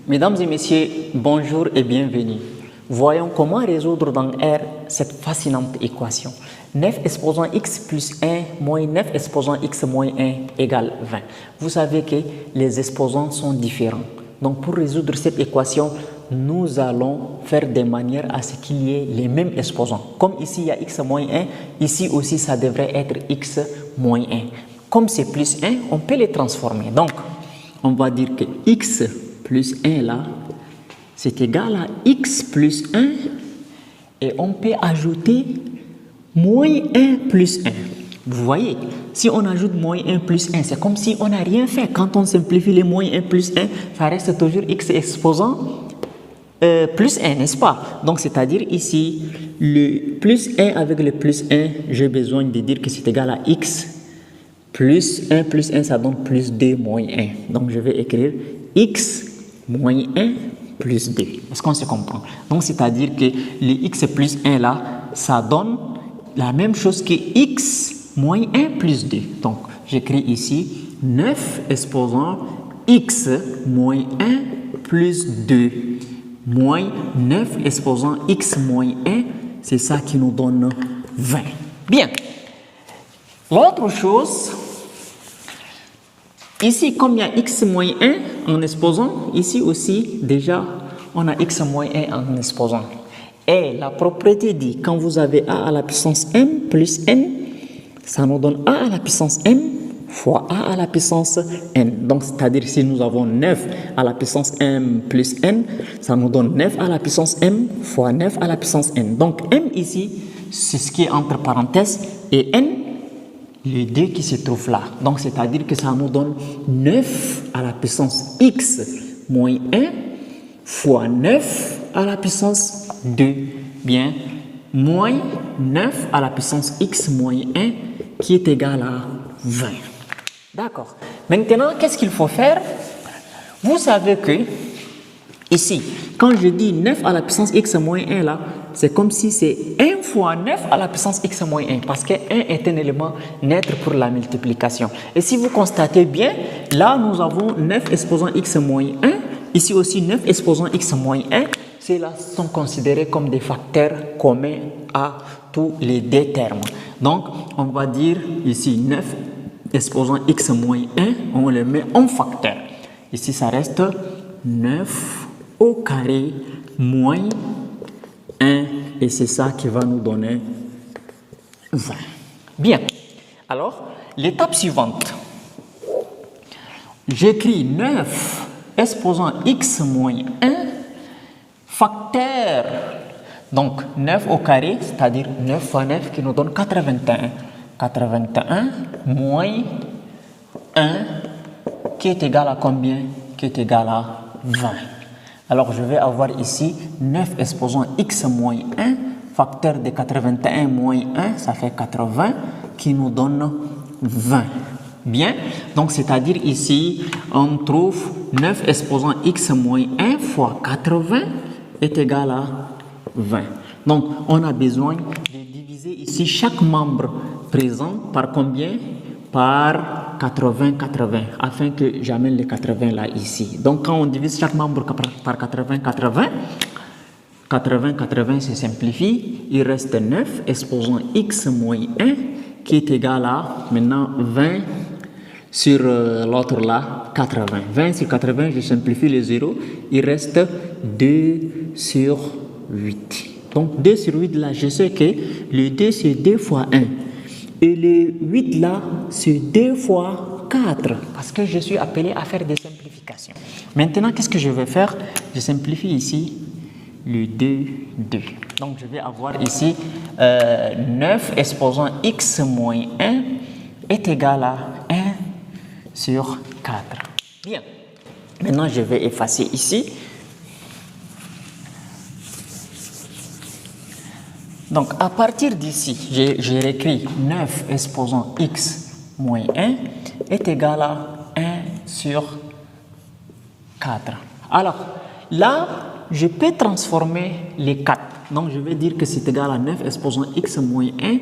Mesdames et messieurs, bonjour et bienvenue. Voyons comment résoudre dans R cette fascinante équation. 9 exposant x plus 1 moins 9 exposant x moins 1 égale 20. Vous savez que les exposants sont différents. Donc pour résoudre cette équation, nous allons faire de manière à ce qu'il y ait les mêmes exposants. Comme ici il y a x moins 1, ici aussi ça devrait être x moins 1. Comme c'est plus 1, on peut les transformer. Donc on va dire que x plus 1 là, c'est égal à x plus 1 et on peut ajouter moins 1 plus 1. Vous voyez, si on ajoute moins 1 plus 1, c'est comme si on n'a rien fait. Quand on simplifie les moins 1 plus 1, ça reste toujours x exposant plus 1, n'est-ce pas? Donc, c'est-à-dire ici, le plus 1 avec le plus 1, j'ai besoin de dire que c'est égal à x plus 1, ça donne plus 2 moins 1. Donc, je vais écrire x moins 1 plus 2. Est-ce qu'on se comprend? Donc, c'est-à-dire que le x plus 1 là, ça donne la même chose que x moins 1 plus 2. Donc, j'écris ici 9 exposant x moins 1 plus 2 moins 9 exposant x moins 1, c'est ça qui nous donne 20. Bien. L'autre chose, ici, comme il y a x moins 1 en exposant, ici aussi, déjà, on a x moins 1 en exposant. Et la propriété dit, quand vous avez a à la puissance m plus n, ça nous donne a à la puissance m fois a à la puissance n. Donc, c'est-à-dire si nous avons 9 à la puissance m plus n, ça nous donne 9 à la puissance m fois 9 à la puissance n. Donc, m ici, c'est ce qui est entre parenthèses, et n, les deux qui se trouvent là. Donc, c'est-à-dire que ça nous donne 9 à la puissance x moins 1 fois 9 à la puissance 2. Bien, moins 9 à la puissance x moins 1 qui est égal à 20. D'accord. Maintenant, qu'est-ce qu'il faut faire? Vous savez que ici, quand je dis 9 à la puissance x moins 1 là, c'est comme si c'est 1 fois 9 à la puissance x moins 1 parce que 1 est un élément neutre pour la multiplication. Et si vous constatez bien, là nous avons 9 exposant x moins 1, ici aussi 9 exposant x moins 1, ceux-là sont considérés comme des facteurs communs à tous les deux termes. Donc on va dire ici 9 exposant x moins 1, on le met en facteur. Ici ça reste 9 au carré moins 1 et c'est ça qui va nous donner 20. Bien. Alors, l'étape suivante. J'écris 9 exposant x moins 1 facteur. Donc, 9 au carré, c'est-à-dire 9 fois 9 qui nous donne 81. 81 moins 1 qui est égal à combien? Qui est égal à 20. Alors, je vais avoir ici 9 exposant x moins 1, facteur de 81 moins 1, ça fait 80, qui nous donne 20. Bien, donc c'est-à-dire ici, on trouve 9 exposant x moins 1 fois 80 est égal à 20. Donc, on a besoin de diviser ici chaque membre présent par combien? Par 80, 80, afin que j'amène les 80 là, ici. Donc, quand on divise chaque membre par 80, 80, 80, 80 se simplifie, il reste 9 exposant x moins 1 qui est égal à, maintenant, 20 sur l'autre là, 80. 20 sur 80, je simplifie les 0, il reste 2 sur 8. Donc, 2 sur 8 là, je sais que le 2 c'est 2 fois 1. Et le 8 là, c'est 2 fois 4, parce que je suis appelé à faire des simplifications. Maintenant, qu'est-ce que je vais faire? Je simplifie ici le 2, 2. Donc, je vais avoir ici 9 exposant x moins 1 est égal à 1 sur 4. Bien. Maintenant, je vais effacer ici. Donc, à partir d'ici, j'ai réécrit 9 exposant x moins 1 est égal à 1 sur 4. Alors, là, je peux transformer les 4. Donc, je vais dire que c'est égal à 9 exposant x moins 1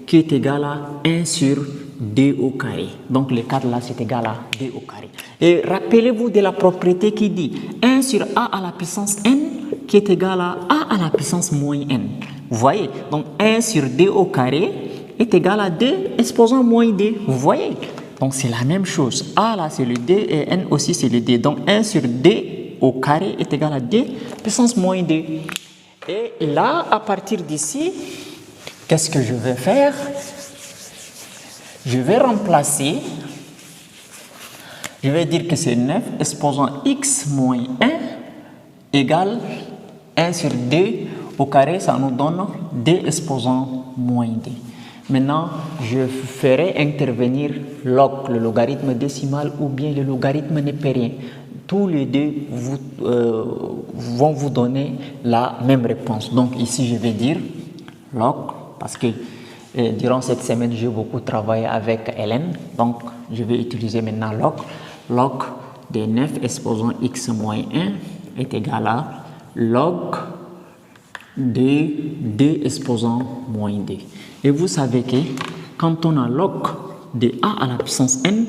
qui est égal à 1 sur d au carré. Donc le cadre là c'est égal à d au carré. Et rappelez-vous de la propriété qui dit 1 sur a à la puissance n qui est égal à a la puissance moins n. Vous voyez, donc 1 sur d au carré est égal à 2 exposant moins d. Vous voyez, donc c'est la même chose. A là c'est le d et n aussi c'est le d. Donc 1 sur d au carré est égal à d puissance moins d. Et là, à partir d'ici, qu'est-ce que je vais faire? Je vais remplacer, je vais dire que c'est 9 exposant x moins 1 égale 1 sur d au carré, ça nous donne d exposant moins d. Maintenant, je ferai intervenir log, le logarithme décimal ou bien le logarithme népérien. Tous les deux vont vous donner la même réponse. Donc ici, je vais dire log, parce que durant cette semaine, j'ai beaucoup travaillé avec Hélène. Donc, je vais utiliser maintenant log. Log de 9 exposant x moins 1 est égal à log de d exposant moins d. Et vous savez que quand on a log de a à la puissance n,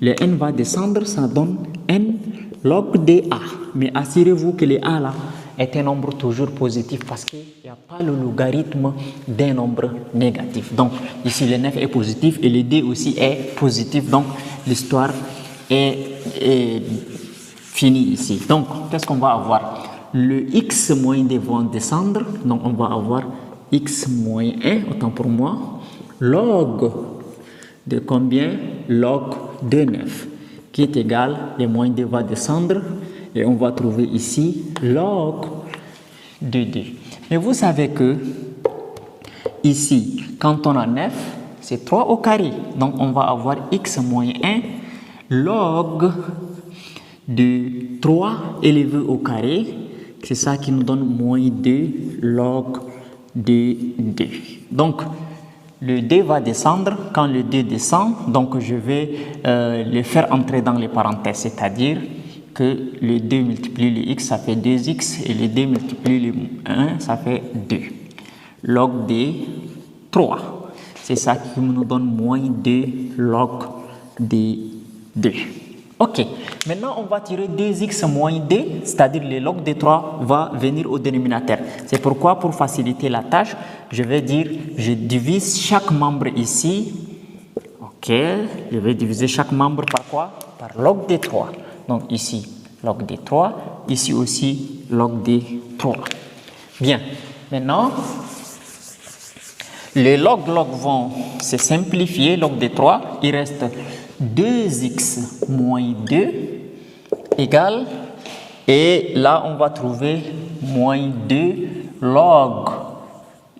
le n va descendre, ça donne n log de a. Mais assurez-vous que le a là est un nombre toujours positif parce qu'il n'y a pas le logarithme d'un nombre négatif. Donc ici le 9 est positif et le d aussi est positif. Donc l'histoire est finie ici. Donc qu'est-ce qu'on va avoir? Le x moins d vont descendre. Donc on va avoir x moins 1, autant pour moi, log de combien? Log de 9, qui est égal, le moins d va descendre, et on va trouver ici log de 2. Mais vous savez que ici, quand on a 9, c'est 3 au carré. Donc on va avoir x moins 1 log de 3 élevé au carré. C'est ça qui nous donne moins 2 log de 2. Donc, le d va descendre. Quand le d descend, donc je vais le faire entrer dans les parenthèses, c'est-à-dire que le 2 multiplie le x, ça fait 2x, et le 2 multiplie le 1, ça fait 2. Log de 3. C'est ça qui nous donne moins 2 log de 2. Ok, maintenant on va tirer 2x moins d, c'est-à-dire le log de 3 va venir au dénominateur. C'est pourquoi, pour faciliter la tâche, je vais dire, je divise chaque membre ici. Ok, je vais diviser chaque membre par quoi? Par log de 3. Donc ici, log de 3, ici aussi, log de 3. Bien, maintenant, les log vont se simplifier, log de 3, il reste 2x moins 2 égale, et là on va trouver moins 2 log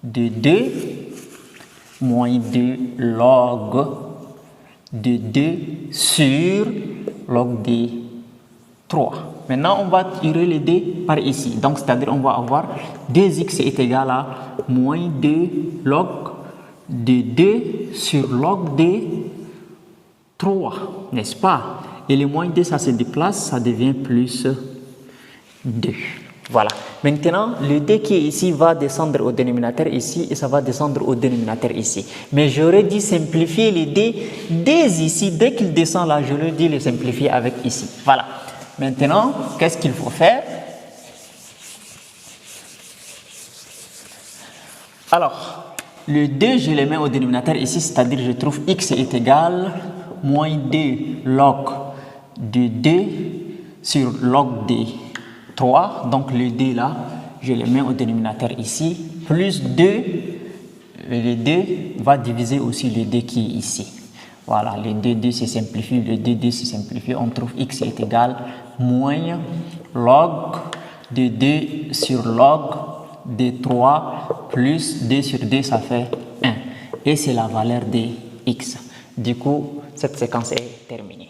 de 2 moins 2 log de 2 sur log de 3. Maintenant on va tirer les 2 par ici, donc c'est-à-dire on va avoir 2x est égal à moins 2 log de 2 sur log de 3, n'est-ce pas? Et le moins 2, ça se déplace, ça devient plus 2. Voilà. Maintenant, le d qui est ici va descendre au dénominateur ici et ça va descendre au dénominateur ici. Mais j'aurais dû simplifier les d dès ici. Dès qu'il descend là, je l'ai dit le simplifier avec ici. Voilà. Maintenant, qu'est-ce qu'il faut faire? Alors, le 2, je le mets au dénominateur ici, c'est-à-dire je trouve x est égal moins 2 log de 2 sur log de 3. Donc le 2 là, je le mets au dénominateur ici, plus 2, le 2 va diviser aussi le 2 qui est ici. Voilà, le 2 se simplifie, le 2 se simplifie, on trouve x est égal moins log de 2 sur log de 3 plus 2 sur 2, ça fait 1. Et c'est la valeur de x. Du coup, cette séquence est terminée.